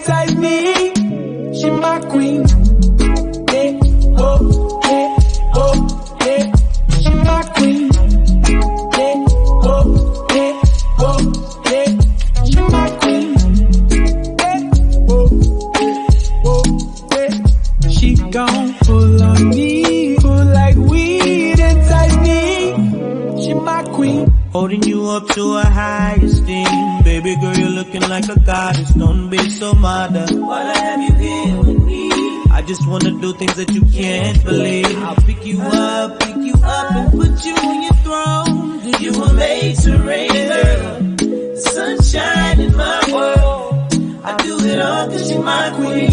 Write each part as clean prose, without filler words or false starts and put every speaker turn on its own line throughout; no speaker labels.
inside me. She my queen. Yeah, oh, yeah, oh, yeah. She my queen. Yeah, oh, yeah, oh, yeah. She my queen. Yeah, oh, yeah, oh, yeah. She gon' pull on me, pull like weed inside me. She my queen.
Holding you up to a high esteem. Baby girl, you're looking like a goddess. Don't be so mad. Why have you here with me? I just wanna do things that you can't believe. I'll pick you up and put you on your throne. You were made to reign, girl. The sunshine in my world. I do it all cause you're my queen.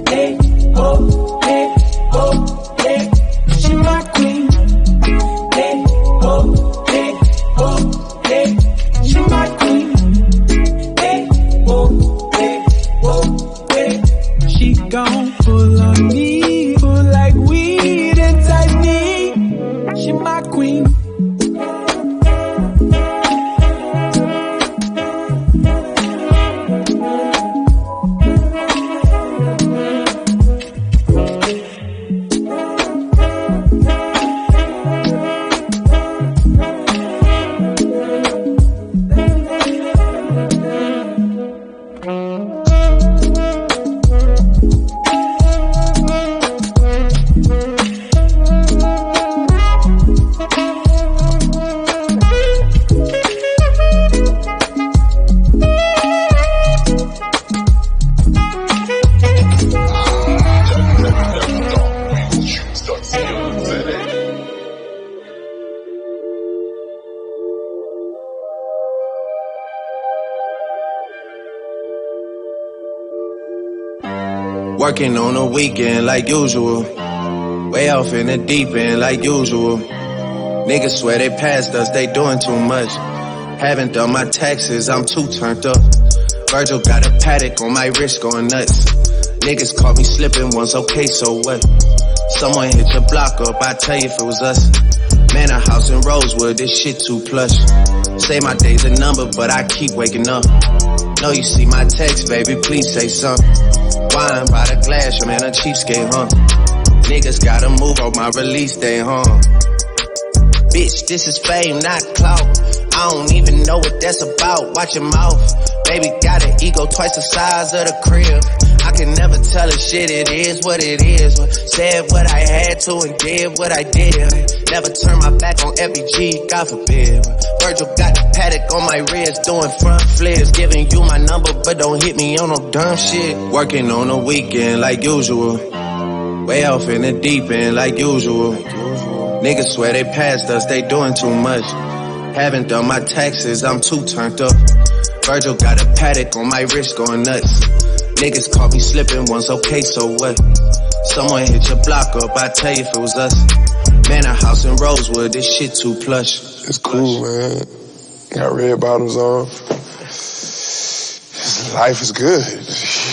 Hey, oh, hey, oh, hey. She my queen. Hey, oh, hey, oh, hey. She my queen. Hey, oh, hey, oh, hey. She gon' pull on me, pull like weed inside me. She my queen.
Working on the weekend like usual. Way off in the deep end like usual. Niggas swear they passed us, they doing too much. Haven't done my taxes, I'm too turned up. Virgil got a paddock on my wrist going nuts. Niggas caught me slipping once, okay, so what? Someone hit your block up, I tell you if it was us. Man, a house in Rosewood, this shit too plush. Say my day's a number, but I keep waking up. Know you see my text, baby, please say something. Wine by the glass, your man a cheapskate, huh? Niggas gotta move on my release day, huh? Bitch, this is fame, not clout. I don't even know what that's about. Watch your mouth. Baby got an ego twice the size of the crib. I can never tell a shit, it is what it is. Said what I had to and did what I did. Never turn my back on FBG, God forbid. Virgil got the paddock on my wrist, doing front flips. Giving you my number, but don't hit me on no dumb shit. Working on the weekend like usual. Way off in the deep end like usual. Niggas swear they passed us, they doing too much. Haven't done my taxes, I'm too turned up. Virgil got a paddock on my wrist going nuts. Niggas caught me slipping once, okay, so what? Someone hit your block up, I tell you if it was us. Man, a house in Rosewood, this shit too plush.
It's cool, man. Got red bottoms on. Life is good.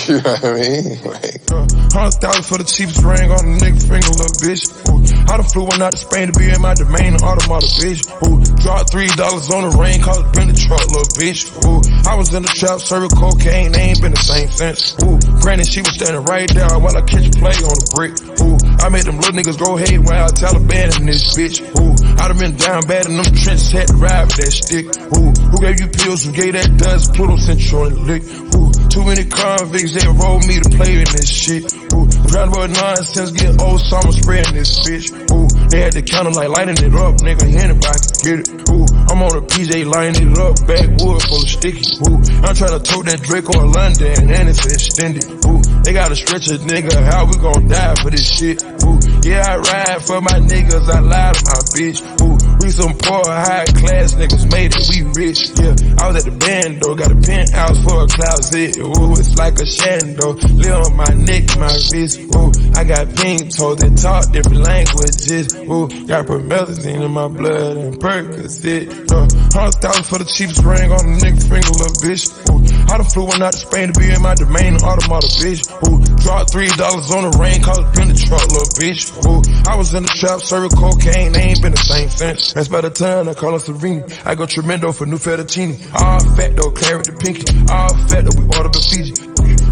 You know what I mean? Like,
$100,000 for the cheapest ring on a nigga finger, little bitch. Ooh, I done flew one out to Spain to be in my domain, an automata, bitch. Ooh, dropped $3 on the rain, cause it been the truck, little bitch. Ooh, I was in the trap, serving cocaine, they ain't been the same since. Ooh, granted, she was standing right there while I catch a play on the brick. Ooh, I made them little niggas go haywire, Taliban in this bitch. Ooh, I done been down bad in them trenches, had to ride with that stick. Ooh, who gave you pills, who gave that dust, Pluto sent you on the lick. Ooh, too many convicts, they rolled me to play in this shit. Ooh, round about nonsense, getting old, so I'm spreading this bitch. Ooh, they had the counter like lighting it up, nigga, anybody can get it. Ooh, I'm on a PJ lining it up, backwood full of sticky. Ooh, I'm trying to tote that Drake on London, and it's extended. Ooh, they gotta stretch a nigga, how we gon' die for this shit? Ooh, yeah, I ride for my niggas, I lie to my bitch. Ooh, we some poor, high class niggas, made it, we rich. Yeah, I was at the band though, got a penthouse for a closet. Ooh, it's like a shando, live on my neck, my wrist. Ooh, I got pink toes that talk different languages. Ooh, got promethazine in my blood and Percocet. $100,000 for the cheapest ring on a nigga finger, little bitch. Ooh, I done flew one out to Spain to be in my domain, an automata, bitch. Ooh, dropped $3 on the rain, cause it been the truck, little bitch. Ooh, I was in the trap, serving cocaine, they ain't been the same since. That's by the time I call her Serena. I go tremendo for new fettuccine. All fat though, carrot the pinky. All fat though, we order the Fiji.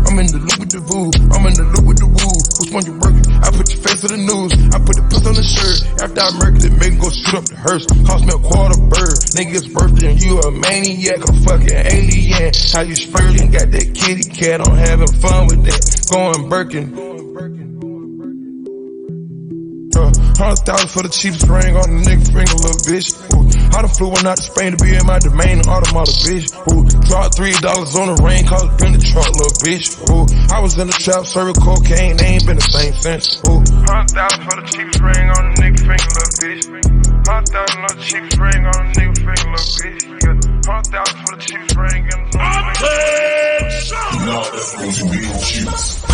I'm I'm in the loop with the voo. I'm in the loop with the woo. Which one you working? I put your face to the news. I put the puss on the shirt. After I murdered it, make go shoot up the hearse. Cost me a quarter bird. Nigga's birthday and you a maniac, a fucking alien. How you spurting? Got that kitty cat, I'm having fun with that. Going Birkin. 100,000 for the cheapest ring on the nigga finger, little bitch. Ooh, I done flew one out to Spain to be in my domain, automata, bitch. Ooh, dropped $3 on the rain, cause it been the truck, little bitch. Ooh, I was in the trap, serving cocaine, they ain't been the same since. Ooh, 100,000 for the cheapest ring on the nigga finger, little bitch. 100,000 on the cheapest ring on the nigga finger, little bitch. Yeah, 100,000 for the cheapest ring on the nigga finger.
Now that's those real cheats.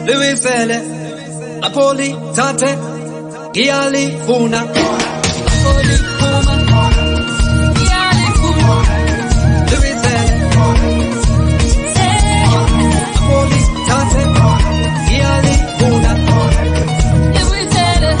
Louis Sele, Napoli, Tante, Giali, Funa, Napoli, Fuma, Giali, Funa, Louis Sele, Napoli, Tante, Giali, Funa, Louis Sele,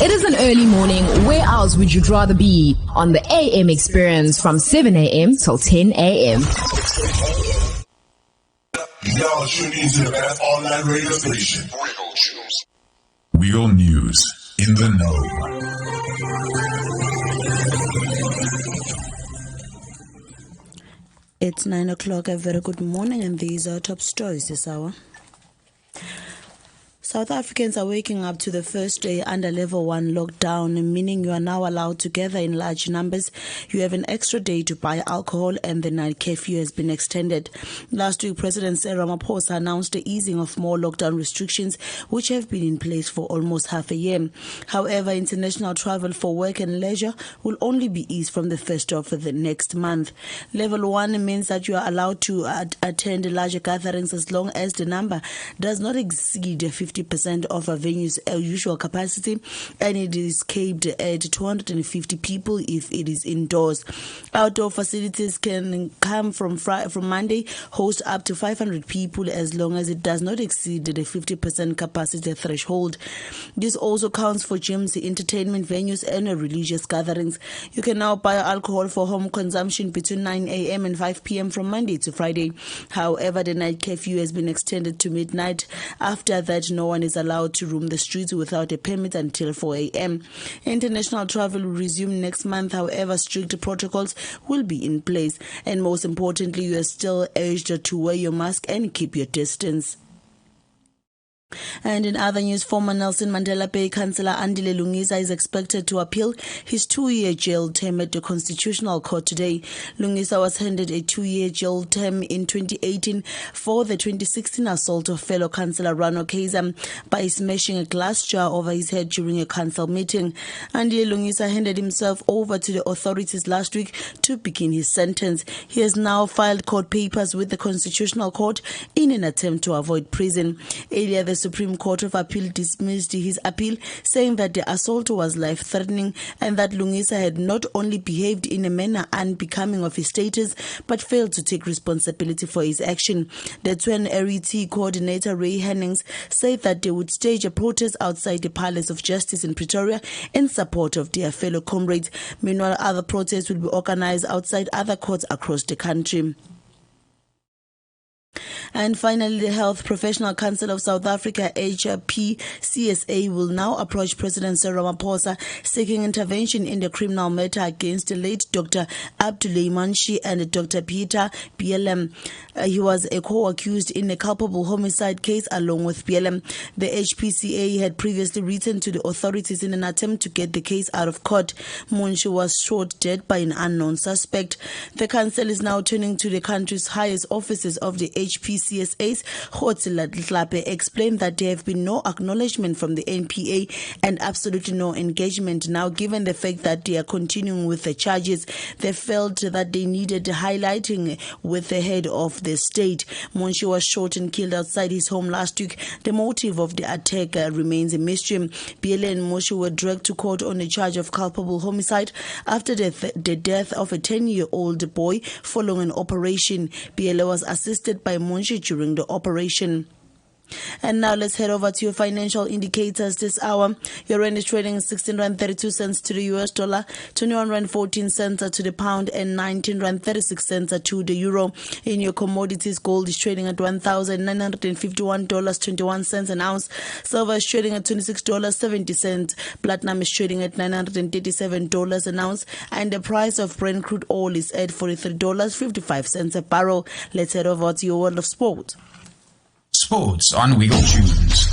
It is an early morning. Where else would you rather be? On the AM experience from 7 a.m. till 10 a.m.
Y'all tune into the best online radio station.
Real news in the know.
It's 9 o'clock. A very good morning, and these are top stories this hour. South Africans are waking up to the first day under level 1 lockdown, meaning you are now allowed to gather in large numbers. You have an extra day to buy alcohol, and the night curfew has been extended. Last week, President Cyril Ramaphosa announced the easing of more lockdown restrictions, which have been in place for almost half a year. However, international travel for work and leisure will only be eased from the 1st of the next month. Level 1 means that you are allowed to attend larger gatherings as long as the number does not exceed 50% of a venue's usual capacity, and it is capped at 250 people if it is indoors. Outdoor facilities can come from Monday, host up to 500 people as long as it does not exceed the 50% capacity threshold. This also counts for gyms, entertainment venues, and religious gatherings. You can now buy alcohol for home consumption between 9 a.m. and 5 p.m. from Monday to Friday. However, the night curfew has been extended to midnight. After that, no one is allowed to roam the streets without a permit until 4 a.m. International travel will resume next month. However, strict protocols will be in place. And most importantly, you are still urged to wear your mask and keep your distance. And in other news, former Nelson Mandela Bay Councillor Andile Lungisa is expected to appeal his 2-year jail term at the Constitutional Court today. Lungisa was handed a 2-year jail term in 2018 for the 2016 assault of fellow Councillor Rano Kaiser by smashing a glass jar over his head during a council meeting. Andile Lungisa handed himself over to the authorities last week to begin his sentence. He has now filed court papers with the Constitutional Court in an attempt to avoid prison. Earlier, the Supreme Court of Appeal dismissed his appeal, saying that the assault was life-threatening and that Lungisa had not only behaved in a manner unbecoming of his status, but failed to take responsibility for his action. The Twen RET coordinator Ray Hennings said that they would stage a protest outside the Palace of Justice in Pretoria in support of their fellow comrades. Meanwhile, other protests will be organized outside other courts across the country. And finally, the Health Professional Council of South Africa, HPCSA, will now approach President Cyril Ramaphosa seeking intervention in the criminal matter against the late Dr. Abdullah Manshi and Dr. Peter BLM. He was a co-accused in a culpable homicide case along with BLM. The HPCA had previously written to the authorities in an attempt to get the case out of court. Manshi was shot dead by an unknown suspect. The council is now turning to the country's highest offices of the HPCSA's. Khotsila Dlape explained that there have been no acknowledgement from the NPA and absolutely no engagement. Now, given the fact that they are continuing with the charges, they felt that they needed highlighting with the head of the state. Monshi was shot and killed outside his home last week. The motive of the attack remains a mystery. BLM and Monshi were dragged to court on a charge of culpable homicide after the death of a 10-year-old boy following an operation. BLM was assisted by Monshi during the operation. And now let's head over to your financial indicators this hour. Your rand is trading 16 rand 32 cents to the US dollar, 21 rand 14 cents to the pound, and 19 rand 36 cents to the euro. In your commodities, gold is trading at $1,951.21 an ounce. Silver is trading at $26.70. Platinum is trading at $937 an ounce, and the price of Brent crude oil is at $43.55 a barrel. Let's head over to your world of sport.
Sports on Wiggle Tunes.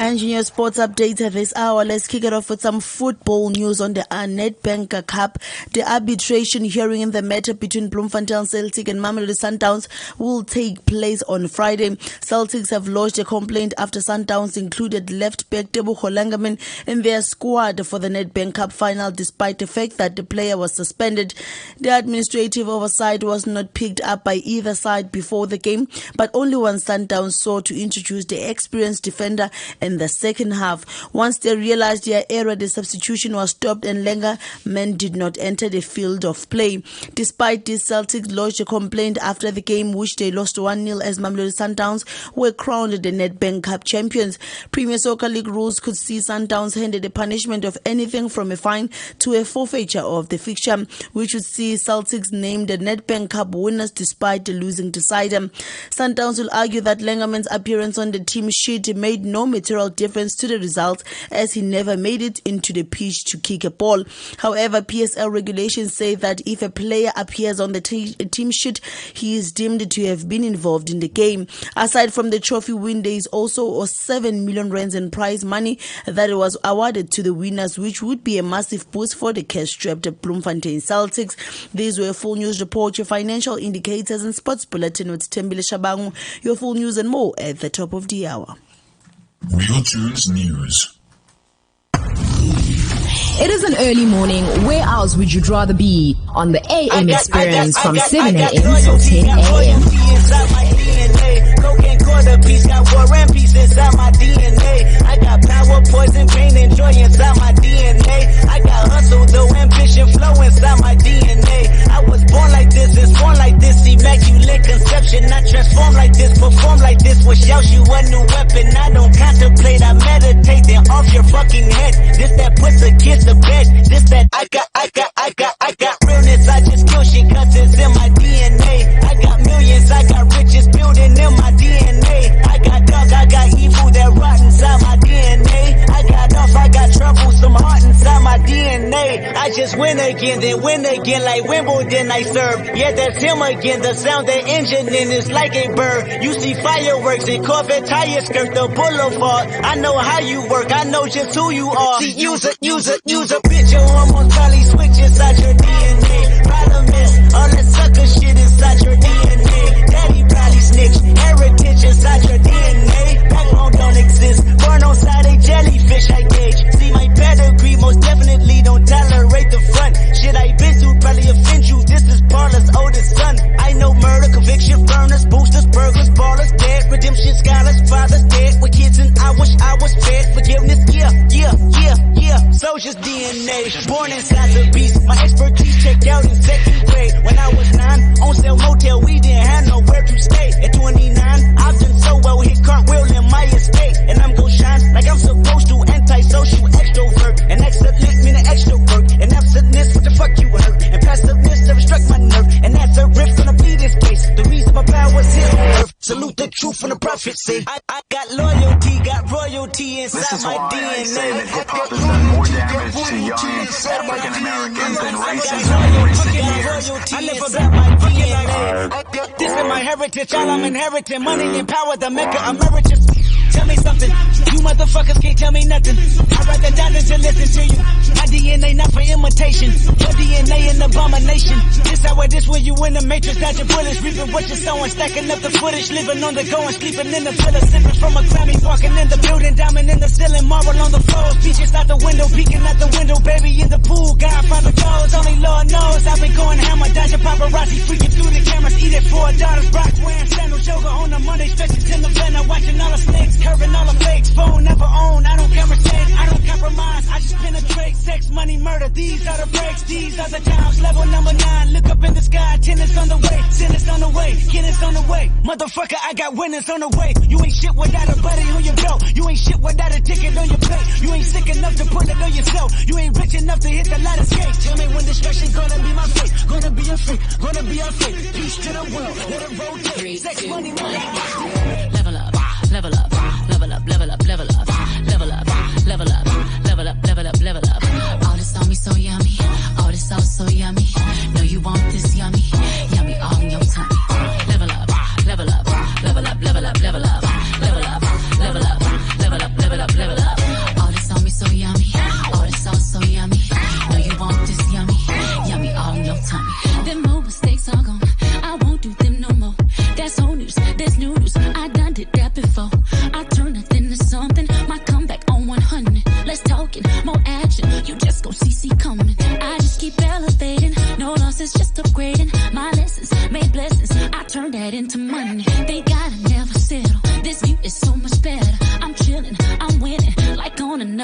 And your sports update at this hour. Let's kick it off with some football news on the Nedbank Cup. The arbitration hearing in the matter between Bloemfontein Celtic and Mamelodi Sundowns will take place on Friday. Celtics have lodged a complaint after Sundowns included left back Tebogo Langerman in their squad for the Nedbank Cup final, despite the fact that the player was suspended. The administrative oversight was not picked up by either side before the game, but only one Sundowns sought to introduce the experienced defender in the second half. Once they realized their error, the substitution was stopped and Langerman did not enter the field of play. Despite this, Celtics lodged a complaint after the game, which they lost 1-0 as Mamelodi Sundowns were crowned the Nedbank Cup champions. Premier Soccer League rules could see Sundowns handed a punishment of anything from a fine to a forfeiture of the fixture, which would see Celtics named the Nedbank Cup winners despite the losing decider. Sundowns will argue that Langerman's appearance on the team sheet made no material difference to the result, as he never made it into the pitch to kick a ball. However, PSL regulations say that if a player appears on the team sheet, he is deemed to have been involved in the game. Aside from the trophy win, there is also 7 million rands in prize money that was awarded to the winners, which would be a massive boost for the cash-strapped Bloemfontein Celtics. These were full news report, your financial indicators and sports bulletin with Tembile Shabangu. Your full news and more at the top of the hour.
Real Tunes News.
It is an early morning. Where else would you rather be? On the AM experience from 7 a.m. till 10 a.m.
Cocaine quarter piece, got war and peace inside my DNA. I got power, poison, pain, and joy inside my DNA. I got hustle, though, ambition, flow inside my DNA. I was born like this, it's born like this, immaculate conception. I transform like this, perform like this, which yells you a new weapon. I don't contemplate, I meditate, then off your fucking head. This that puts a kiss to bed. This that I got realness, I just kill shit, cause it's in my DNA. I got millions, I got riches building in my DNA. I got dark, I got evil that rot inside my DNA. I got off, I got trouble, some heart inside my DNA. I just win again, then win again, like Wimbledon I serve. Yeah, that's him again, the sound the engine in is like a bird. You see fireworks and Corvette tires skirt the boulevard. I know how you work, I know just who you are. See, use a bitch, your hormones probably switch inside your DNA. Problem is, all that sucker shit inside your DNA. Daddy probably snitch, heritage inside your DNA. Backbone don't exist, born on side a jellyfish I gauge. See my pedigree, most definitely don't tolerate the front. Shit I been through probably offend you, this is Parler's oldest son. I know murder, conviction, burners, boosters, burglars, ballers, dead, redemption, scholars, fathers, dead with kids and I wish I was fed. Forgiveness, yeah. Soldier's DNA, born inside the beast. My expertise checked out in second grade. When I was 9, on sale motel, we didn't have nowhere to stay. At 29, I've done so well, hit cartwheel in my estate. And I'm gon' shine like I'm supposed to, antisocial extrovert. And excellent meaning extra work. And absentness, what the fuck you hurt? And passiveness never struck my nerve. And that's a riff gonna be this case. The reason my power's here on earth. Salute the truth from the prophets say. I got loyalty, got royalty inside my DNA.
Hip-hop has done more damage to young African Americans than racism in recent years.
I live about my DNA. This is my heritage, all I'm inheriting. Money and power, the maker emeritus. Tell me something, you motherfuckers can't tell me nothing. I'd rather die than to listen to you. My DNA not for imitation, your DNA an abomination. This hour, this where you in the matrix, dodging bullets, reaping what you're sowing, stacking up the footage, living on the go and sleeping in the villa, sipping from a Grammy, walking in the building, diamond in the ceiling, marble on the floor, beaches out the window, peeking out the window, baby in the pool, Godfather goes, only Lord knows I've been going hammer, dodging paparazzi, freaking through the cameras, eat it for $4, rock wearing sandals, yoga on a Monday, stretching till November, watching all the snakes, curving all the fakes, phone never own, I don't conversate, I don't compromise, I just penetrate, sex, money, murder, these are the breaks, these are the times, level number 9, look up in the sky, tennis on the way, tennis on the way, tennis on the way, motherfucker, I got winners on the way, you ain't shit without a buddy on your belt, you ain't shit without a ticket on your plate, you ain't sick enough to put it on yourself, you ain't rich enough to hit the ladder skate, tell me when destruction gonna be my fate, gonna be a fate, gonna be a fate, peace to the world, let it rotate, sex, money, money, level up, level up, level up, level up, level up, level up, level up, level up, level up, level up.
All this on me so yummy, all this sauce so yummy. Know you want this yummy, yummy all in your tummy. Level up, level up, level up, level up, level up, level up, level up, level up, level up, level up.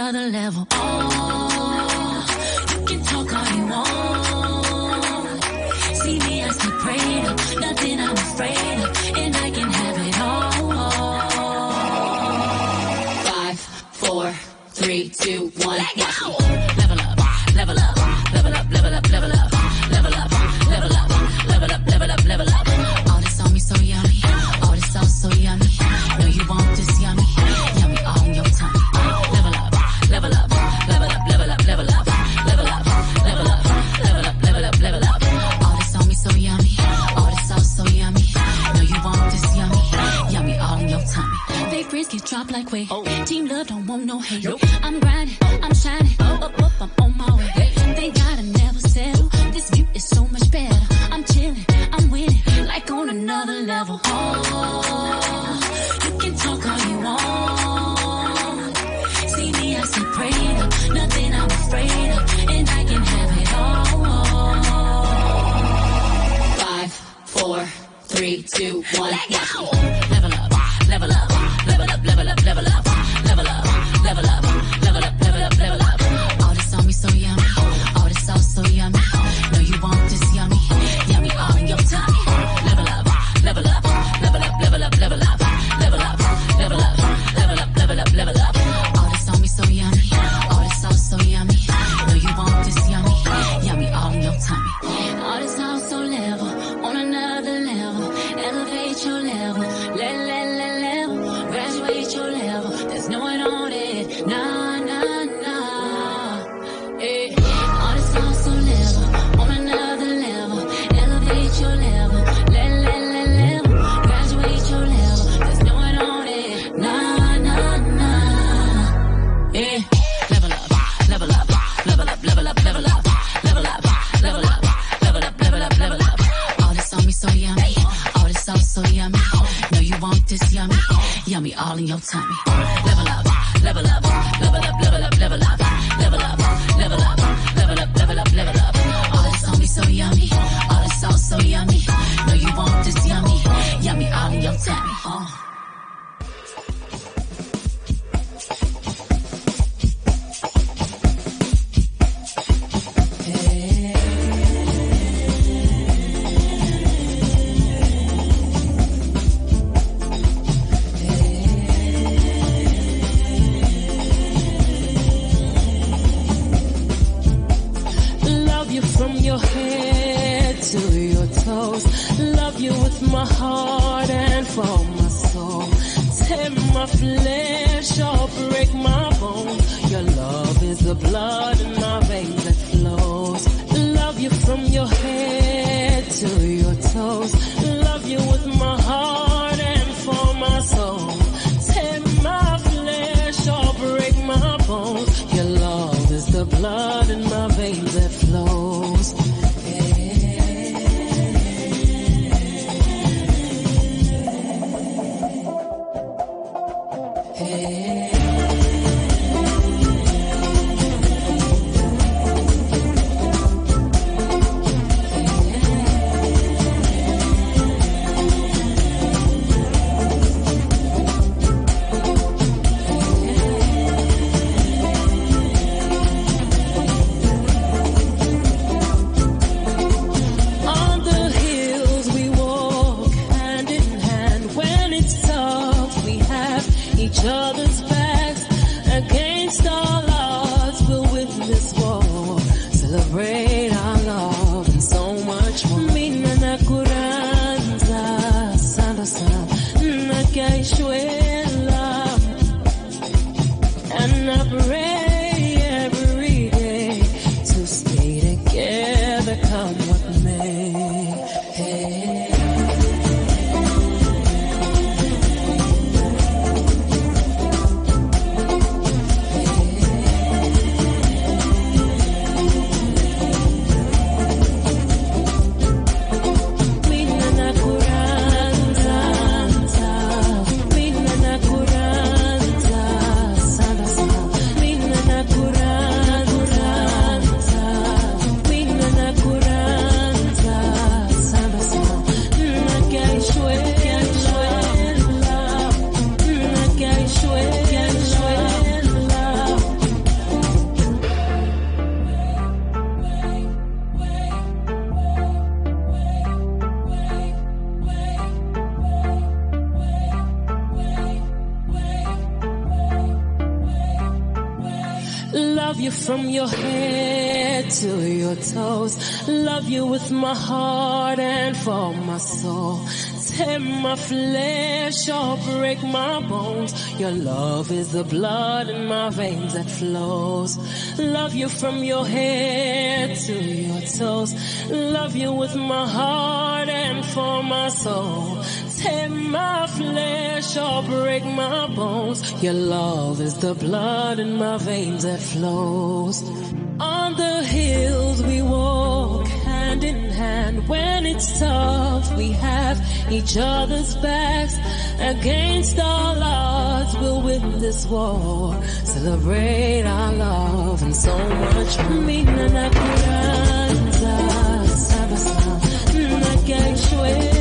another level. Oh, you can talk all you want. See me, I stay prayed up, nothing I'm afraid of, and I can have it all. 5, 4, 3, 2, 1, let go. Level up, level up, level up, level up, level up, level up, level up, level up, level up, level up. All this on me so yummy, all this sauce so yummy. Know you want this yummy, yummy all in your tummy. Level up, level up, level up, level up, level up, level up, level up, level up, level up, level up. All this on me so yummy, all this sauce so yummy. Know you want this yummy, yummy all in your tummy. Big grits get dropped like weight. Team love don't want no hate. I'm grinding, I'm shining, up, I'm on my way. Thank God I never settle. This view is so much better. I'm chilling, I'm winning, like on another level. Oh, you can talk all you want. See me, I stay prayed up, nothing I'm afraid of, and I can have it all. 5, 4, 3, 2, 1, let go. Level up, level up, level up, level up, level up, level up, level up, level up, level up, level up. All this on me so yummy, all this sauce so yummy. Know you want this yummy, yummy all in your tummy. Level up, level up, level up, level up, level up, level up, level up, level up, level up, level up. All this on me so yummy, all this sauce so yummy. Know you want this yummy, yummy all in your tummy. All this sauce so level, on another level. Elevate your level, level, graduate your level. There's no one on it, nah, nah, nah. Eh. All this sauce so level, on another level. Elevate your level, level, graduate your level. There's no one on it, nah, nah, nah. Eh. Level up, level up, level up, level up, level up, level up, level up, level up, level up, level up. All this on me so yummy, all this sauce so yummy. Know you want this yummy, yummy all in your tummy. Level up, level up, level up, level up, level up, level up, level up, level up, level up, level up. All this on me so yummy, all this sauce so yummy. Know you want this yummy, yummy all in your tummy.
Love you from your head to your toes. Love you with my heart and from my soul. Tear my flesh or break my bones. Your love is the blood in my veins that flows. Love you from your head to your toes. Love you with my heart and from my soul. Tear my flesh or break my bones. Your love is the blood in my veins that flows. On the hills we walk hand in hand. When it's tough, we have each other's backs. Against all odds, we'll win this war. Celebrate our love and so much more. Mina na kuranza sana sana na kaishwela, and I pray every day to stay together, come what may. Hey. Hey. Love you from your head to your toes. Love you with my heart and for my soul. Tear my flesh or break my bones. Your love is the blood in my veins that flows. Love you from your head to your toes. Love you with my heart and for my soul. Tear my flesh or break my bones. Your love is the blood in my veins that flows. On the hills we walk hand in hand. When it's tough we have each other's backs. Against all odds we'll win this war. Celebrate our love and so much. Mina na kuranza sabasa na gaishwe.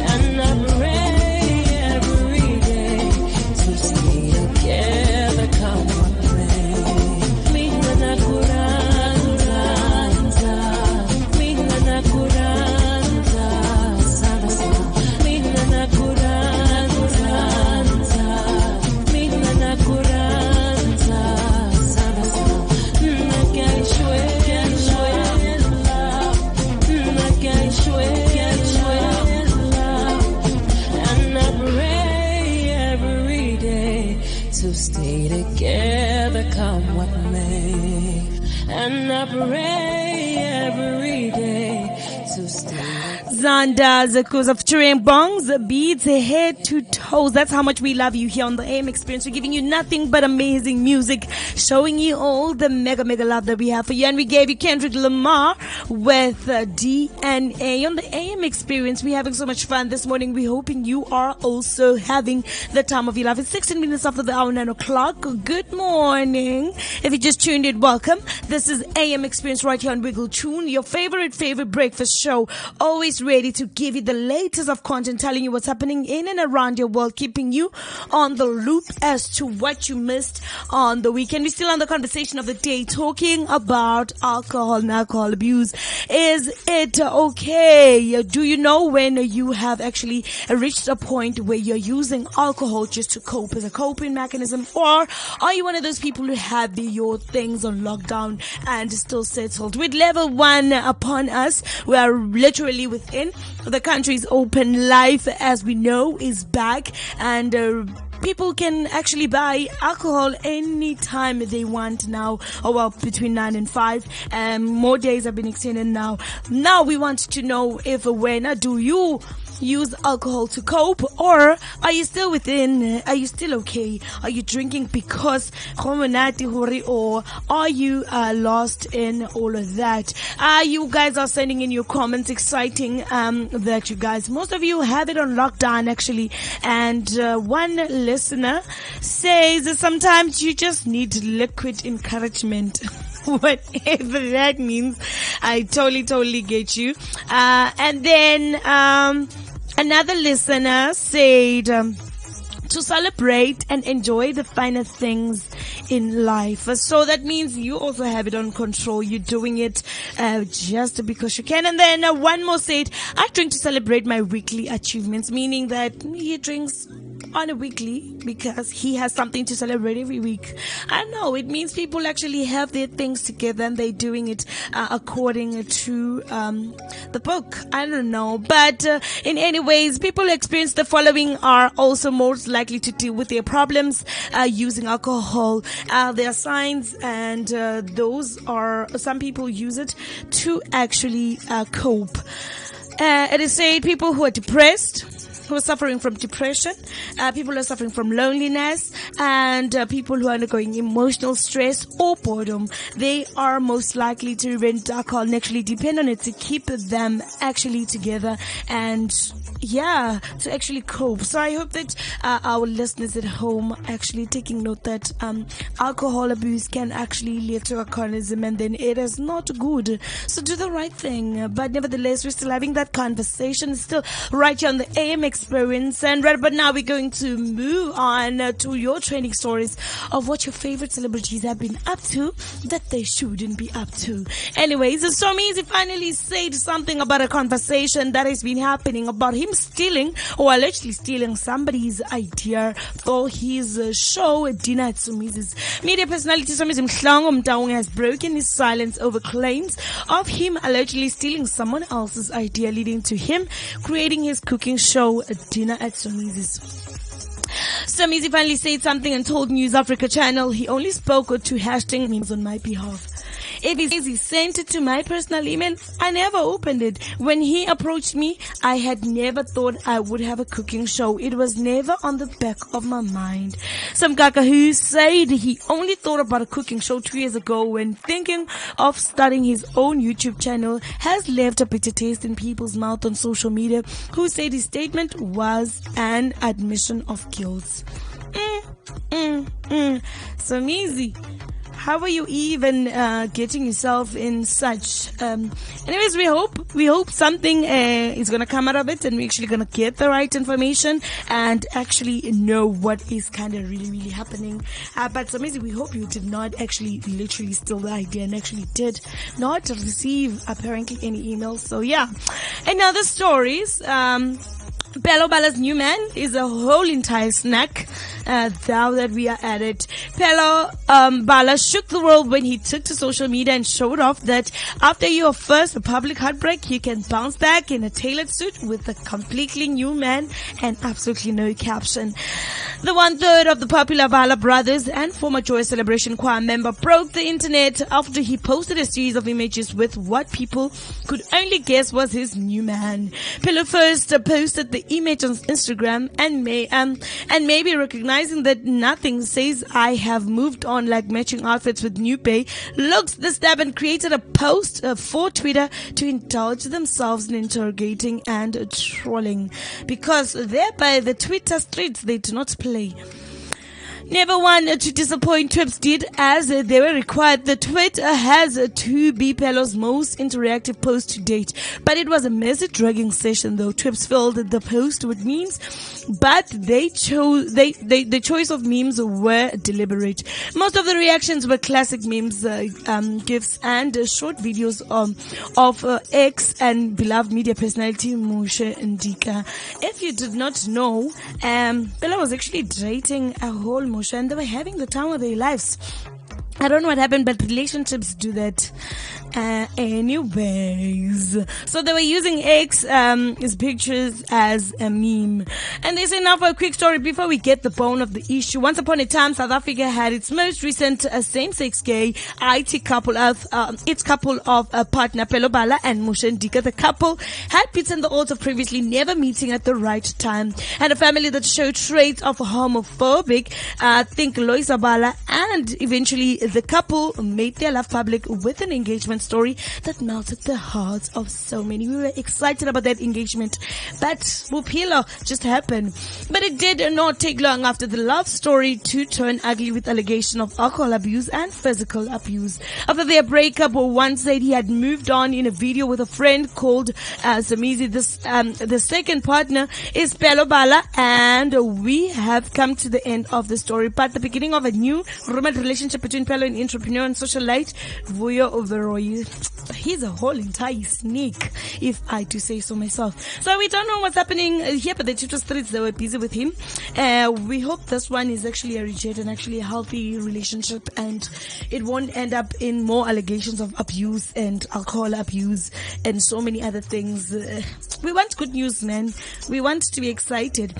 And I pray every day to stay together, come what may. Mina na kuranza, mina na kuranza, sabasa. Mina na kuranza, mina na kuranza, sabasa. Na gaishwe, na gaishwe. To stay together, come what may. And I pray every day to stay.
Zanda Zakuza featuring bongs, beats, head to toes. That's how much we love you here on the AM Experience. We're giving you nothing but amazing music, showing you all the mega love that we have for you. And we gave you Kendrick Lamar with DNA on the AM Experience. We're having so much fun this morning. We're hoping you are also having the time of your life. It's 16 minutes after the hour, 9 o'clock. Good morning. If you just tuned in, welcome. This is AM Experience right here on Wiggle Tune, your favorite breakfast show. Always ready to give you the latest of content, telling you what's happening in and around your world, keeping you on the loop as to what you missed on the weekend. We're still on the conversation of the day, talking about alcohol and alcohol abuse. Is it okay? Do you know when you have actually reached a point where you're using alcohol just to cope, as a coping mechanism? Or are you one of those people who have your things on lockdown and still settled? With level 1 upon us, we are literally within the country's open life, as we know, is back, and people can actually buy alcohol anytime they want now, or well, between 9 and 5. More days have been extended now. Now we want to know if, when do you use alcohol to cope, or are you still are you still okay? Are you drinking because or are you lost in all of that? You guys are sending in your comments, exciting that you guys, most of you have it on lockdown actually, and one listener says that sometimes you just need liquid encouragement. Whatever that means, I totally get you. And then another listener said to celebrate and enjoy the finer things in life. So that means you also have it on control. You're doing it just because you can. And then one more said, I drink to celebrate my weekly achievements, meaning that he drinks on a weekly because he has something to celebrate every week. I know it means people actually have their things together and they're doing it according to the book. I don't know, but in any ways, people who experience the following are also most likely to deal with their problems using alcohol. There are signs, and those are, some people use it to actually cope. It is said people who are depressed, who are suffering from depression, people who are suffering from loneliness, and people who are undergoing emotional stress or boredom, they are most likely to rent alcohol and actually depend on it to keep them actually together and to actually cope. So I hope that our listeners at home actually taking note that alcohol abuse can actually lead to alcoholism, and then it is not good. So do the right thing. But nevertheless, we're still having that conversation. It's still right here on the AMEx Experience. And right about now, we're going to move on to your trending stories of what your favorite celebrities have been up to that they shouldn't be up to. Anyways, Stormy finally said something about a conversation that has been happening about him stealing or allegedly stealing somebody's idea for his show, Dinner at Somizi's. Media personality Somizi Mhlongo Mtaung has broken his silence over claims of him allegedly stealing someone else's idea, leading to him creating his cooking show, Dinner at Somizi's. Somizi finally said something and told News Africa channel he only spoke to hashtag memes on my behalf. If he says he sent it to my personal email, I never opened it. When he approached me, I had never thought I would have a cooking show. It was never on the back of my mind. Some kaka who said he only thought about a cooking show 2 years ago when thinking of starting his own YouTube channel has left a bitter taste in people's mouth on social media, who said his statement was an admission of guilt. So easy. How are you even getting yourself in such? Anyways, we hope something is gonna come out of it, and we're actually gonna get the right information and actually know what is kind of really happening. But so amazing. We hope you did not actually literally steal the idea and actually did not receive apparently any emails. So yeah, and other stories. Pello Bala's new man is a whole entire snack. Now that we are at it, Pello Bala shook the world when he took to social media and showed off that after your first public heartbreak, you can bounce back in a tailored suit with a completely new man and absolutely no caption. The 1/3 of the popular Bala brothers and former Joy Celebration choir member broke the internet after he posted a series of images with what people could only guess was his new man. Pello first posted the image on Instagram and maybe recognizing that nothing says I have moved on like matching outfits with new pay, looks the stab and created a post for Twitter to indulge themselves in interrogating and trolling, because thereby the Twitter streets they do not play. Never one to disappoint, Twips did as they were required. The tweet has to be Pello's most interactive post to date, but it was a messy dragging session though. Twips filled the post with memes, but the choice of memes were deliberate. Most of the reactions were classic memes, GIFs and short videos of ex and beloved media personality Moshe Ndika. If you did not know, Pello was actually dating a whole and they were having the time of their lives. I don't know what happened, but relationships do that. Anyways, so they were using his pictures as a meme. And they say now for a quick story before we get the bone of the issue. Once upon a time, South Africa had its most recent same-sex gay IT couple of partner Pello Bala and Moshe Ndika. The couple had beaten the odds of previously never meeting at the right time, and a family that showed traits of homophobic, think Loisa Bala, and eventually the couple made their love public with an engagement story that melted the hearts of so many. We were excited about that engagement, but Bophelo just happened. But it did not take long after the love story to turn ugly with allegation of alcohol abuse and physical abuse. After their breakup, one said he had moved on in a video with a friend called Somizi. The second partner is Pello Bala, and we have come to the end of the story, but the beginning of a new rumored relationship between Pello and entrepreneur and socialite Vuyo Overoy. He's a whole entire sneak, if I do say so myself. So we don't know what's happening here, but the Twitter streets, they were busy with him. We hope this one is actually a reject and actually a healthy relationship, and it won't end up in more allegations of abuse and alcohol abuse and so many other things. We want good news, man. We want to be excited.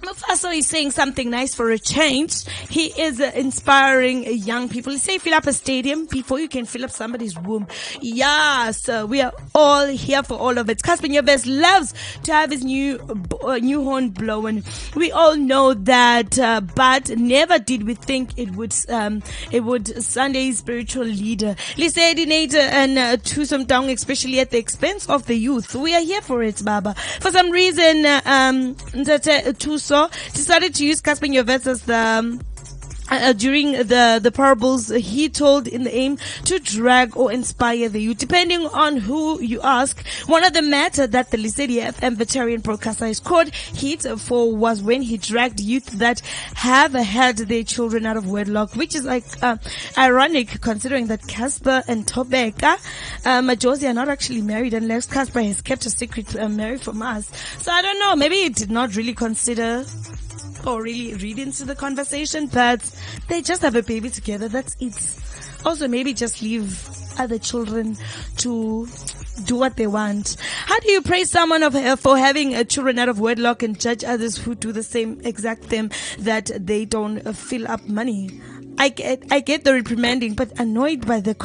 Mufaso is saying something nice for a change. He is inspiring young people. He say fill up a stadium before you can fill up somebody's womb. Yes, we are all here for all of it. Casper Nyovest loves to have his new horn blown. We all know that, but never did we think it would Sunday's spiritual leader. Lisa Edinator and Tusum Dong, especially at the expense of the youth. We are here for it, Baba. For some reason, Tuso decided to use Casper Nyovest during the parables he told in the aim to drag or inspire the youth, depending on who you ask. One of the matter that the Lesedi FM veteran broadcaster scored hit for was when he dragged youth that have had their children out of wedlock, which is like ironic considering that Casper and Tobeka Majosi are not actually married, unless Casper has kept a secret marriage from us. So I don't know, maybe he did not really consider or really read into the conversation, but they just have a baby together, that's it. Also, maybe just leave other children to do what they want. How do you praise someone for having children out of wedlock and judge others who do the same exact thing, that they don't fill up money? I get the reprimanding, but annoyed by the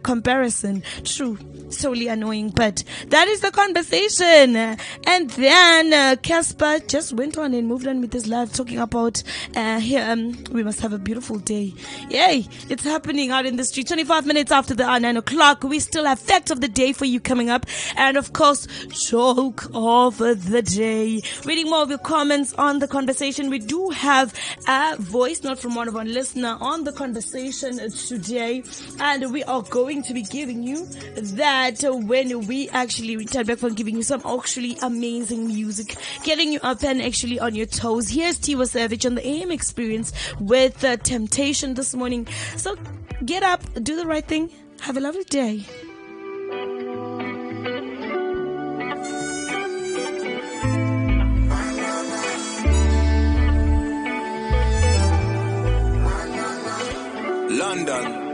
comparison. True. Solely annoying, but that is the conversation. And then Casper just went on and moved on with his life, talking about we must have a beautiful day. Yay, it's happening out in the street. 25 minutes after the 9 o'clock, we still have fact of the day for you coming up, and of course joke of the day. Reading more of your comments on the conversation. We do have a voice note from one of our listeners on the conversation today, and we are going to be giving you that when we actually return back from giving you some actually amazing music, getting you up and actually on your toes. Here's Tiwa Savage on the AM Experience with Temptation this morning. So get up, do the right thing, have a lovely day.
London.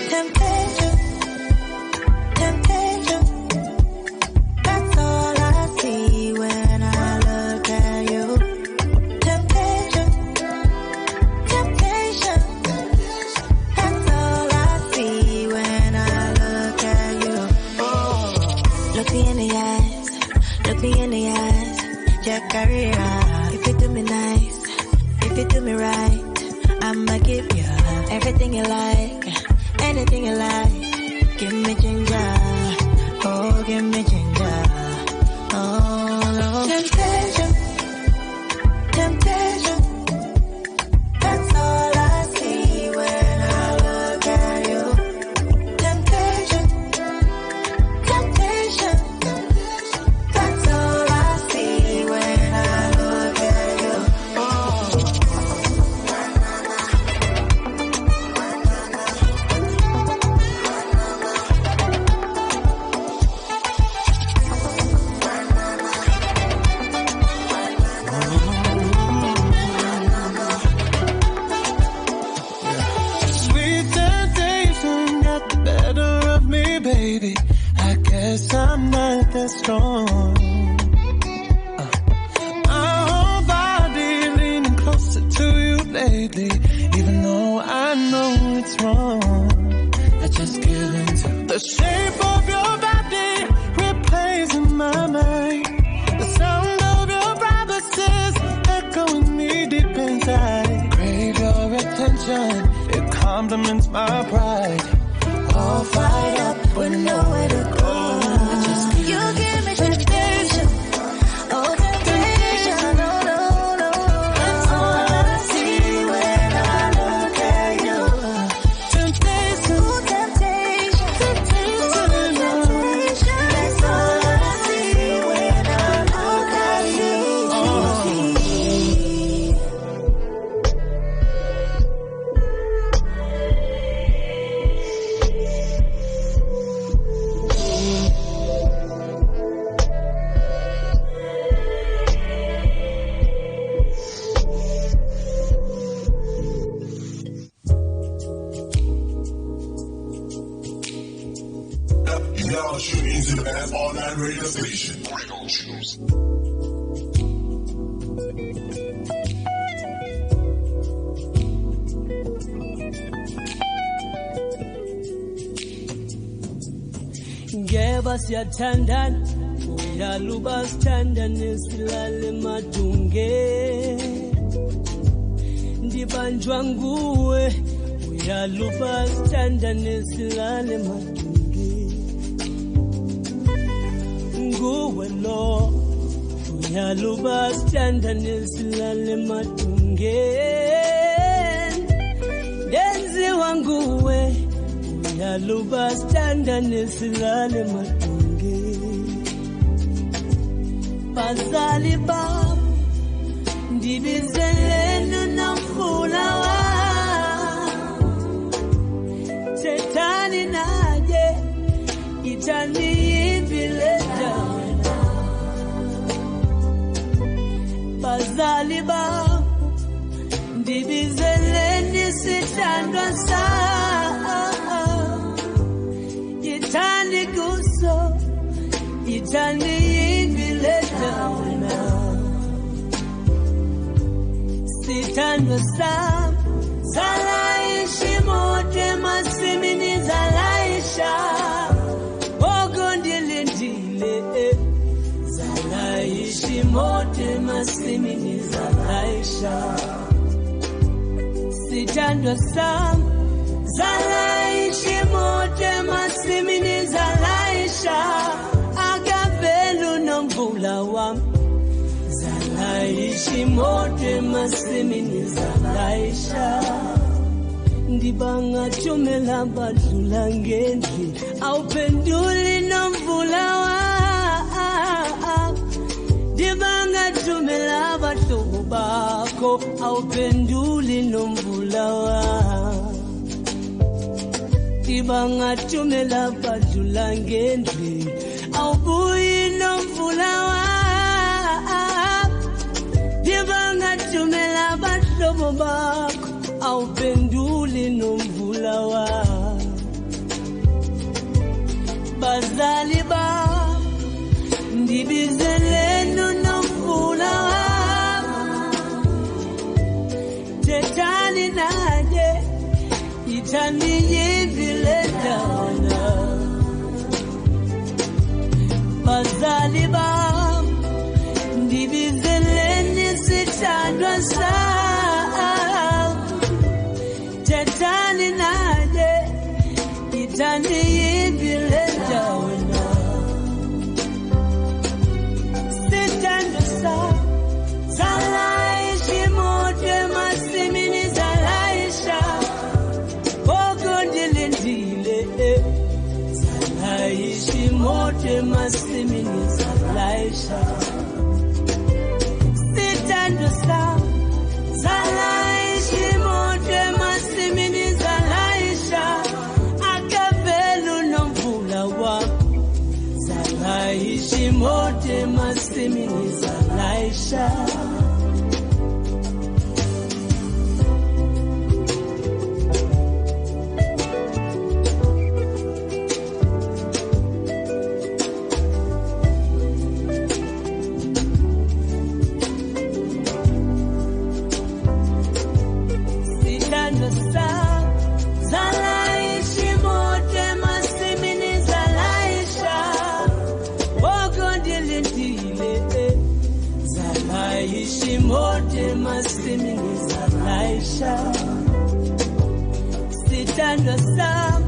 Temptation, temptation, that's all I see when I look at you. Temptation, temptation, that's all I see when I look at you. Oh, look me in the eyes, look me in the eyes, Jack Carrera. If you do me nice, if you do me right, I'ma give you everything you like, anything you like. Give me ginger, oh, give me ginger. Oh, no. Temptation, temptation, that's all I see when I look at you. Temptation, temptation, that's all I see when I look at you. Oh.
Baby, I guess I'm not that strong. My whole body leaning closer to you lately, even though I know it's wrong. I just give in to the shape of your body replays in my mind. The sound of your promises echoing me deep inside. Crave your attention, it compliments my pride. All fired up with nowhere to go. You give me temptation, oh temptation, no, no, no. That's all I see when I look at you. Temptation, oh temptation, temptation, temptation. That's all I see when I look at you. Oh.
Now tune into the best online radio station.
Ngeba siyathandana, uyaluba sithandane silale madunge. Ndibanjwa nguwe, uyaluba sithandane silale madunge. Nguwe lo, uyaluba sithandane silale madunge. Denzi wanguwe uyaluba standa nesilale matunge bazali ba ndibizelenu namfula wa tetani naje itani ibileta bazali ba ndibizeleni sitandwa saa itani guso itani ibileta sitandwa saa zalaishi mote masimini zalaisha ogondilindile zalaishi mote masimini zalaisha sitandwa saa zalaishi mote masimini zalaisha agabelu nomvula wam zalaishi mote masimini zalaisha ndibanga chumela badlula ngendli awuphenduli nomvula wa ndibanga chumela bahlobo bakho awuphenduli nomvula wa ndibanga chumela badlula ngendli awubuyi nomvula wa ndibanga chumela bahlobo bakho awuphenduli nomvula wa bazali ba ndibizelenu nomvula wa tetani naje itani yiviletana bazali ba ndibizeleni sitandwa saa tetani naje itani yibileta wena sitandwa saa zalaishi mote masimini zalaisha ogondilindile zalaishi mote masimini zalaisha sitandwa saa zalaishi mote masimini zalaisha akabelu nomvula wa zalaishi mote masimini zalaisha mote masimini zalaisha sitandwa saa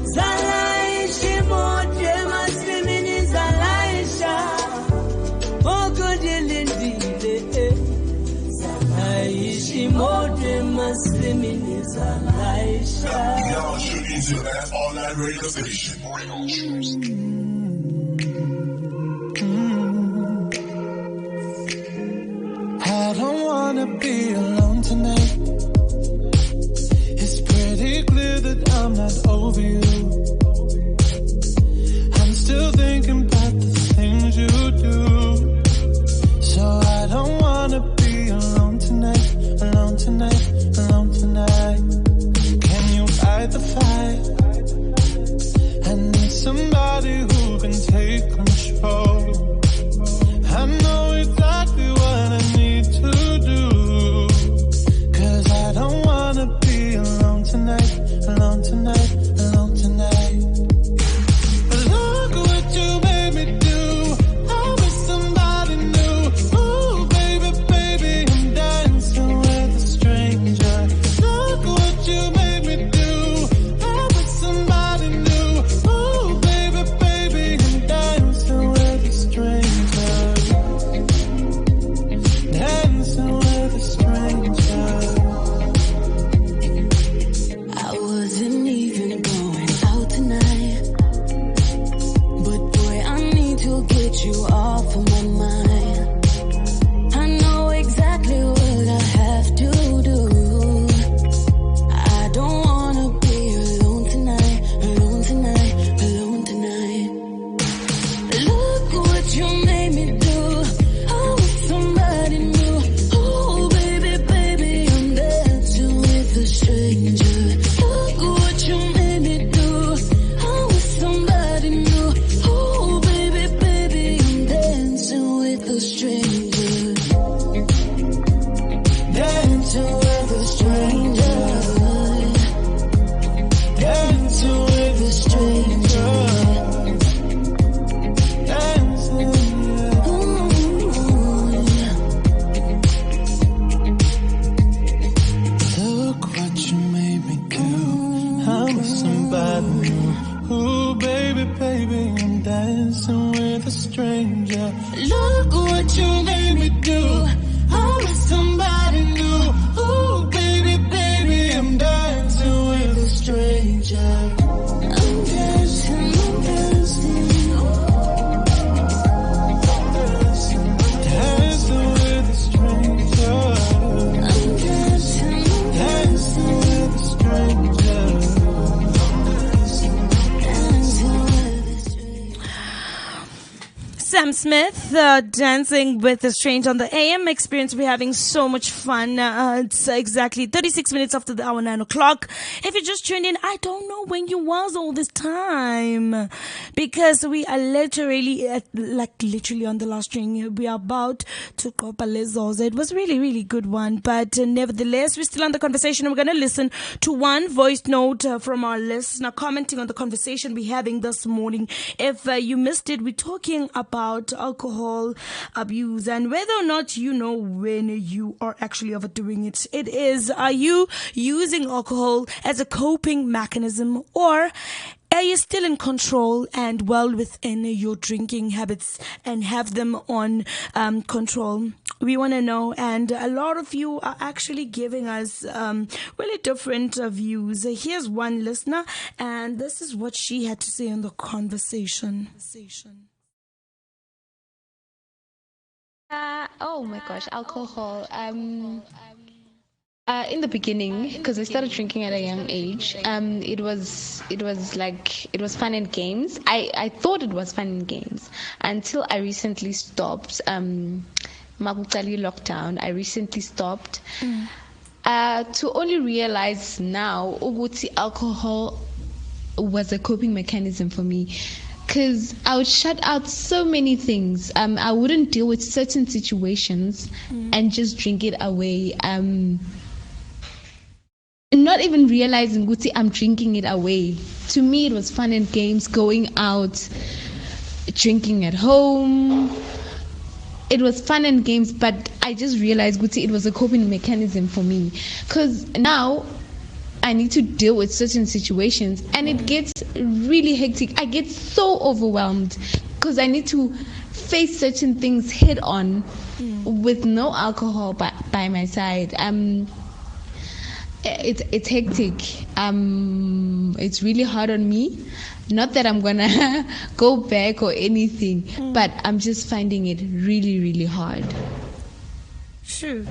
zalaishi mote masimini zalaisha ogondilindile zalaishi mote masimini zalaisha.
Y'all should into that online radio station.
I don't wanna be alone tonight. It's pretty clear that I'm not over you. I'm still thinking about the things you do. So I don't wanna be alone tonight, alone tonight, alone tonight. Can you fight the fight? I need somebody who can take control. I know exactly what I need to do, 'cause I don't wanna be alone tonight, alone tonight, alone tonight. Look what you made
Smith dancing with the Strange on the AM experience. We're having so much fun. It's exactly 36 minutes after the hour 9 o'clock. If you just tuned in, I don't know when you was all this time, because we are literally literally on the last string. We are about to copa lezos. It was really, really good one, but nevertheless, we're still on the conversation. We're going to listen to one voice note from our listener commenting on the conversation we're having this morning. If you missed it, we're talking about alcohol abuse and whether or not you know when you are actually overdoing it. It is, are you using alcohol as a coping mechanism, or are you still in control and well within your drinking habits and have them on control? We want to know, and a lot of you are actually giving us really different views. Here's one listener, and this is what she had to say in the conversation.
Oh my gosh, alcohol. In the beginning, because I started drinking at a young age, it was fun and games. I thought it was fun and games until I recently stopped. Makukali lockdown. I recently stopped to only realize now ukuthi alcohol was a coping mechanism for me. Because I would shut out so many things. I wouldn't deal with certain situations and just drink it away. Not even realizing, Guti, I'm drinking it away. To me, it was fun and games, going out, drinking at home. It was fun and games, but I just realized, Guti, it was a coping mechanism for me. Because now I need to deal with certain situations and it gets really hectic. I get so overwhelmed because I need to face certain things head on with no alcohol by my side. It's hectic. It's really hard on me. Not that I'm gonna go back or anything, but I'm just finding it really, really hard.
Sure.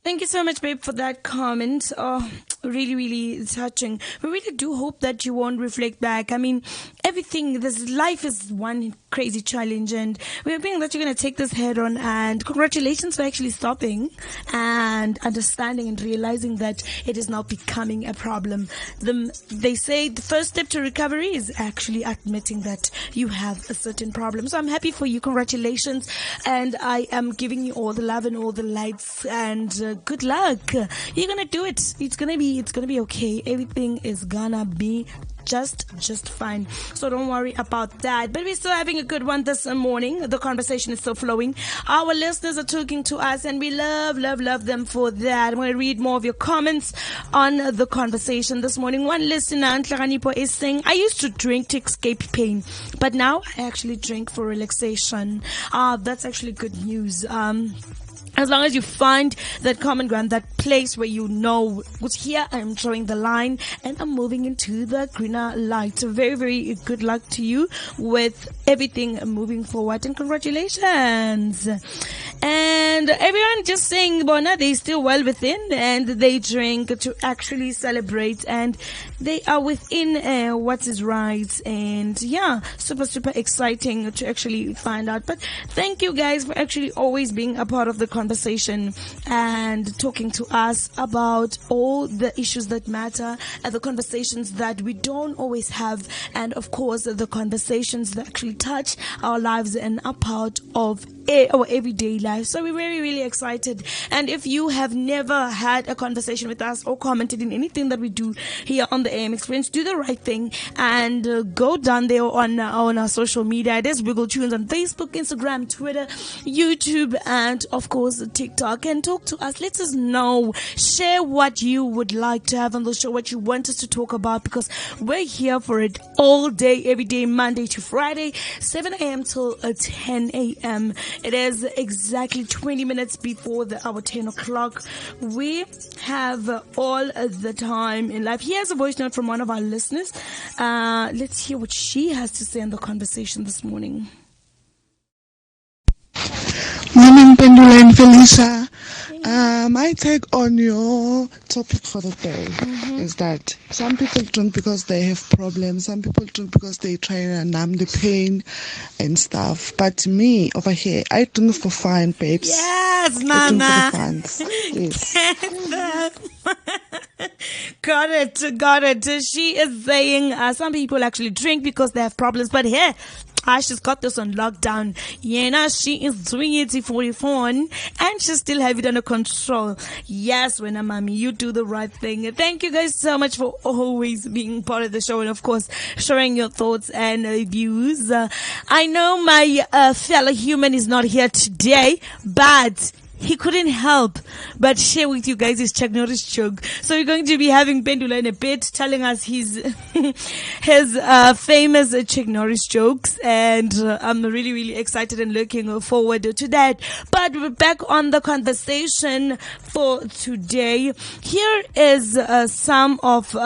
Thank you so much, babe, for that comment. Oh, really, really touching. We really do hope that you won't reflect back. I mean, everything, this life is one crazy challenge, and we're hoping that you're going to take this head on, and congratulations for actually stopping and understanding and realizing that it is now becoming a problem. They say the first step to recovery is actually admitting that you have a certain problem. So I'm happy for you. Congratulations. And I am giving you all the love and all the lights, and good luck. You're gonna do it. It's gonna be okay. Everything is gonna be just fine. So don't worry about that. But we're still having a good one this morning. The conversation is still flowing. Our listeners are talking to us, and we love them for that. I'm going to read more of your comments on the conversation this morning. One listener, Ntlaganipo, is saying, I used to drink to escape pain, but now I actually drink for relaxation. That's actually good news. As long as you find that common ground, that place where you know, here I'm drawing the line and I'm moving into the greener light. So very, very good luck to you with everything moving forward, and congratulations. And everyone just saying, Bona, they still well within, and they drink to actually celebrate, and they are within what is right. And yeah, super exciting to actually find out. But thank you guys for actually always being a part of the conversation and talking to us about all the issues that matter, and the conversations that we don't always have, and of course the conversations that actually touch our lives and are part of our everyday life. So we're very, really excited. And if you have never had a conversation with us or commented in anything that we do here on the AM Experience, do the right thing and go down there on our social media. There's Wiggle Tunes on Facebook, Instagram, Twitter, YouTube, and of course TikTok, and talk to us. Let us know. Share what you would like to have on the show, what you want us to talk about, because we're here for it all day, every day, Monday to Friday, 7 a.m. till 10 a.m. It is exactly 20 minutes before the hour 10 o'clock. We have all the time in life. Here's a voice note from one of our listeners. Let's hear what she has to say in the conversation this morning.
Morning, Pendula and Felicia. My take on your topic for the day is that some people drink because they have problems. Some people drink because they try to numb the pain and stuff. But me over here, I drink for fun, babes.
Yes,
I drink
mama.
for the fun. Yes.
Got it. She is saying some people actually drink because they have problems, but here, she's got this on lockdown. Yeah, she is doing it for your phone and she still have it under control. Yes, when I'm mommy, you do the right thing. Thank you guys so much for always being part of the show and of course sharing your thoughts and views. I know my fellow human is not here today, but he couldn't help but share with you guys his Chuck Norris joke. So we're going to be having Pendula in a bit telling us his famous Chuck Norris jokes, and I'm really excited and looking forward to that. But we're back on the conversation for today. Here is some of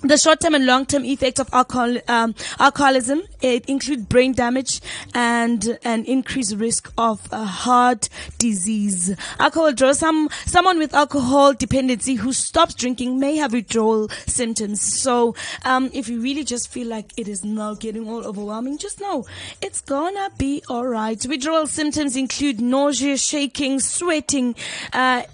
the short-term and long-term effects of alcoholism. It includes brain damage and an increased risk of heart disease. Alcohol withdrawal. Someone with alcohol dependency who stops drinking may have withdrawal symptoms. So if you really just feel like it is now getting all overwhelming, just know it's gonna be all right. Withdrawal symptoms include nausea, shaking, sweating,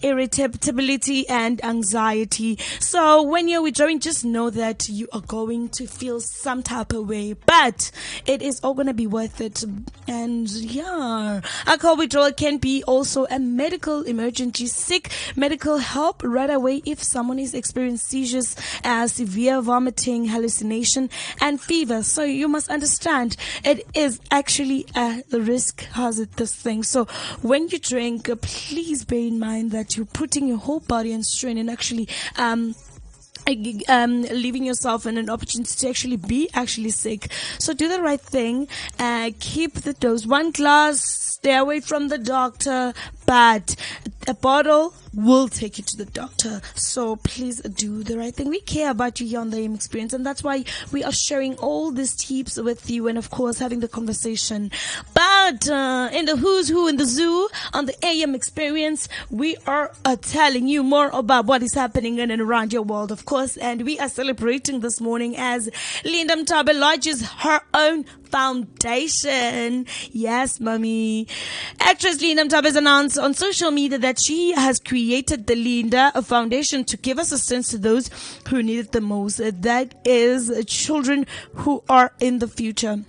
irritability, and anxiety. So when you're withdrawing, just know that you are going to feel some type of way, but it is all going to be worth it. And yeah, alcohol withdrawal can be also a medical emergency. Seek medical help right away if someone is experiencing seizures, severe vomiting, hallucination, and fever. So you must understand it is actually a risk hazard, this thing. So when you drink, please bear in mind that you're putting your whole body on strain and actually leaving yourself in an opportunity to actually be sick. So do the right thing. Keep the dose. 1 glass, stay away from the doctor, but a bottle will take you to the doctor. So please do the right thing. We care about you here on the AM Experience, and that's why we are sharing all these tips with you and of course having the conversation. But in the who's who in the zoo on the AM Experience, we are telling you more about what is happening in and around your world, of course, and we are celebrating this morning as Linda Mtabe launches her own foundation. Yes, mommy. Actress Linda Mtabe has announced on social media that she has created the Linda Foundation to give assistance to those who need it the most. That is children who are in the future.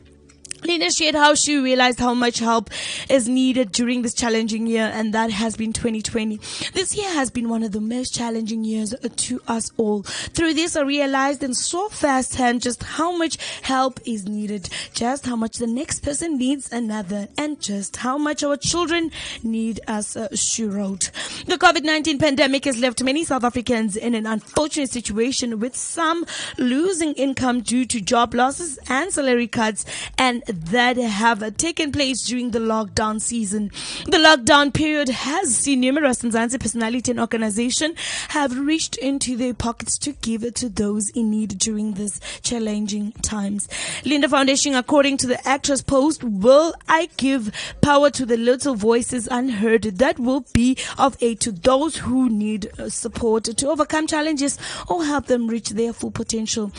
Linda shared how she realized how much help is needed during this challenging year, and that has been 2020. This year has been one of the most challenging years to us all. Through this, I realized and saw firsthand just how much help is needed, just how much the next person needs another, and just how much our children need us, she wrote. The COVID-19 pandemic has left many South Africans in an unfortunate situation, with some losing income due to job losses and salary cuts, and that have taken place during the lockdown season. The lockdown period has seen numerous Mzansi personality and organization have reached into their pockets to give it to those in need during this challenging times. Linda Foundation, according to the actress post, will I give power to the little voices unheard that will be of aid to those who need support to overcome challenges or help them reach their full potential.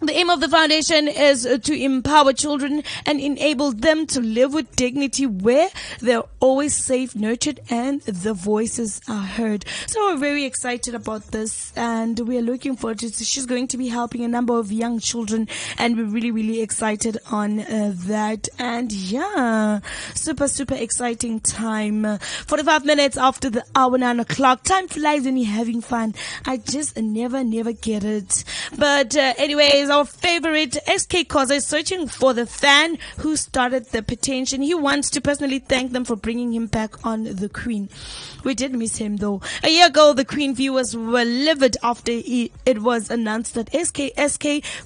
The aim of the foundation is to empower children and enable them to live with dignity where they're always safe, nurtured, and the voices are heard. So we're very excited about this, and we're looking forward to it. She's going to be helping a number of young children, and we're really excited on that. And yeah, super exciting time. 45 minutes after the hour 9 o'clock. Time flies when you're having fun. I just never get it. But anyways, our favorite SK Khoza is searching for the fan who started the petition. He wants to personally thank them for bringing him back on the Queen. We did miss him though. A year ago, the Queen viewers were livid after it was announced that SK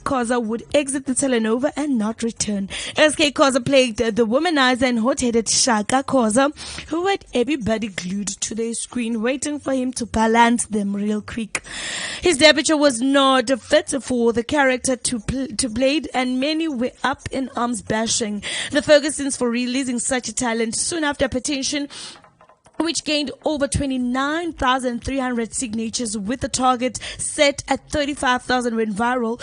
Khoza would exit the telenova and not return. SK Khoza played the womanizer and hot-headed Shaka Khoza, who had everybody glued to their screen waiting for him to balance them real quick. His departure was not fit for the character to play, and many were up in arms bashing the Fergusons for releasing such a talent. Soon after petition which gained over 29,300 signatures, with the target set at 35,000, went viral,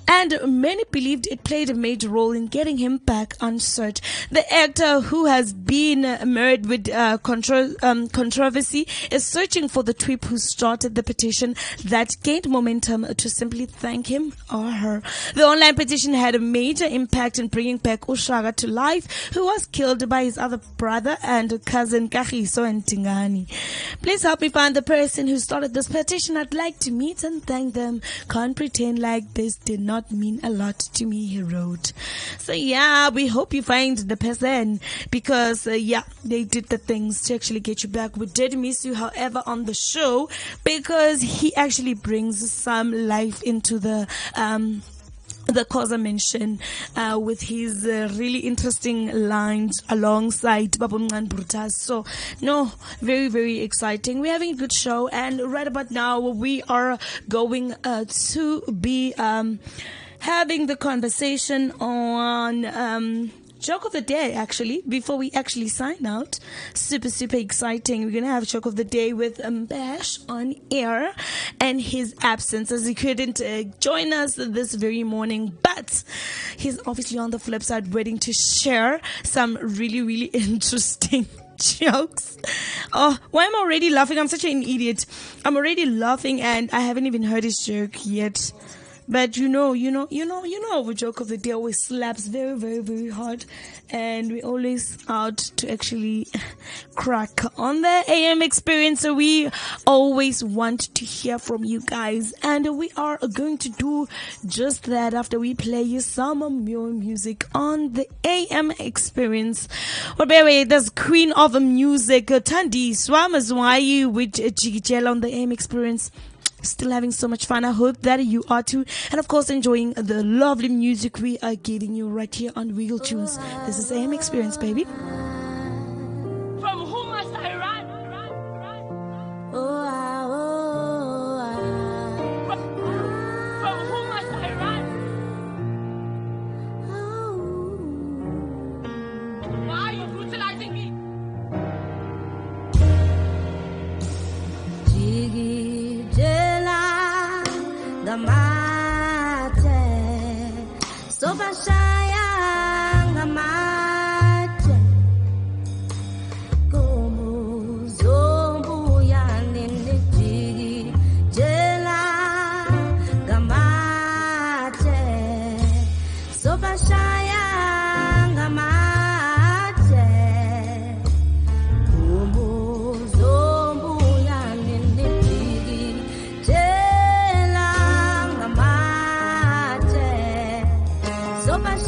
and many believed it played a major role in getting him back on search. The actor, who has been marred with controversy, is searching for the tweep who started the petition that gained momentum to simply thank him or her. The online petition had a major impact in bringing back Ushaka to life, who was killed by his other brother and cousin Kagiso and Tingani. Please help me find the person who started this petition. I'd like to meet and thank them. Can't pretend like this did not mean a lot to me, he wrote. So yeah, we hope you find the person, because they did the things to actually get you back. We did miss you, however, on the show, because he actually brings some life into the cause I mentioned, with his really interesting lines alongside Babungan Brutas. So, no, very, very exciting. We're having a good show, and right about now we are going to be having the conversation on joke of the day, actually, before we actually sign out. Super, super exciting. We're going to have joke of the day with Bash on air and his absence, as he couldn't join us this very morning, but he's obviously on the flip side waiting to share some really, really interesting jokes. Oh, why am I already laughing? I'm such an idiot. I'm already laughing and I haven't even heard his joke yet. But you know, our joke of the day always slaps very, very, very hard, and we're always out to actually crack on the AM experience. So we always want to hear from you guys, and we are going to do just that after we play you some more music on the AM experience. Well, baby, that's Queen of Music, Tandi Swamazwai with Jigijela on the AM experience. Still having so much fun. I hope that you are too. And of course, enjoying the lovely music we are giving you right here on Wiggle Tunes. This is AM Experience, baby.
From whom must I run? From whom must I run? Why are you brutalizing me?
Gamate, soba shaya gamate, como zombu yanini jigi jela gamate, soba shaya gamate, como zombu yanini jigi jela. So much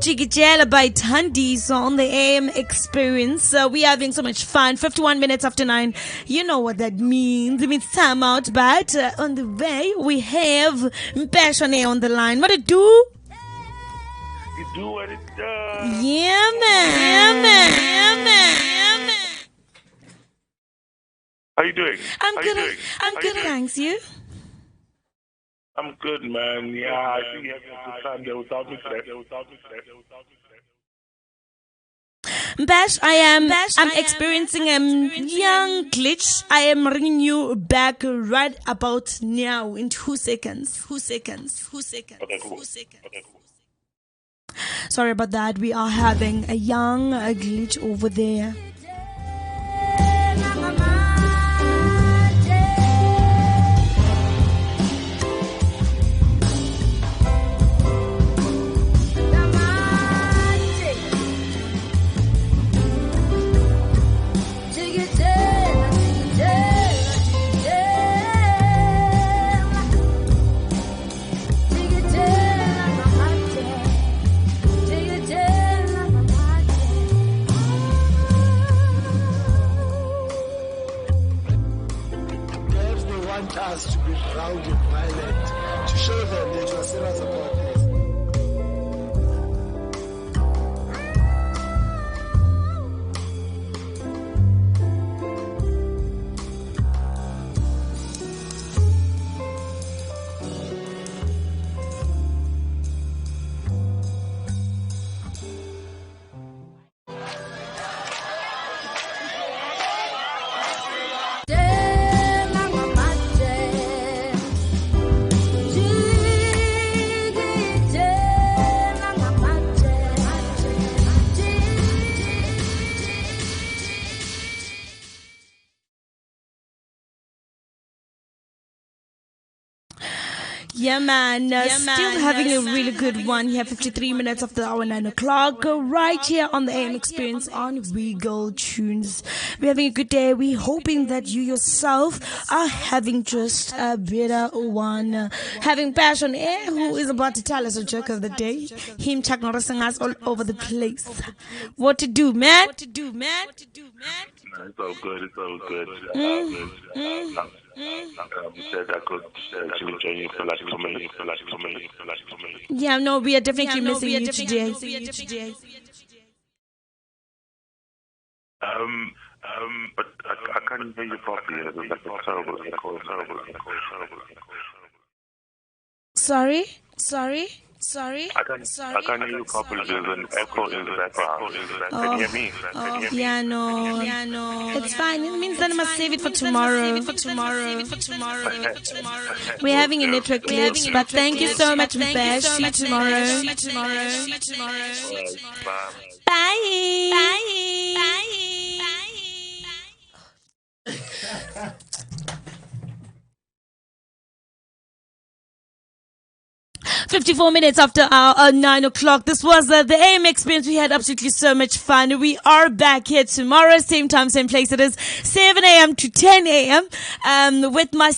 Jigijela by Tandis on the AM Experience. We are having so much fun. 51 minutes after 9. You know what that means. It means time out. But on the way, we have Mpashane on the line. What it do?
You do what it does.
Yeah, man.
How you doing?
I'm good. I'm good, thanks. You?
I'm good, man. Yeah, I think you having a good time there without me today.
Bash, I'm experiencing a young glitch. I am ringing you back right about now in 2 seconds. 2 seconds.
Okay, cool.
Sorry about that. We are having a young glitch over there.
Us to be proud and violent, to show them that you are serious about this.
Yeah, man. Still having a really good one here. 53 minutes after the hour, 9 o'clock. Right here on the AM Experience on Regal Tunes. We're having a good day. We're hoping that you yourself are having just a better one. Having Passion Air, who is about to tell us a joke of the day. Him chaknorising us all over the place. What to do, man?
It's all good. Said I could actually join you for like 2 minutes.
Yeah, no, we are definitely missing you today.
But I can't hear you properly. There's like a terrible echo.
Sorry.
I can't hear you properly. There's an echo in the background. Can you hear me?
Yeah, no. It's fine. It means that I must save it for tomorrow. We're having a network glitch, but thank you so much, Bash. See you tomorrow. Bye. 54 minutes after our 9 o'clock. This was the AM Experience. We had absolutely so much fun. We are back here tomorrow, same time, same place. It is 7 a.m. to 10 a.m. With my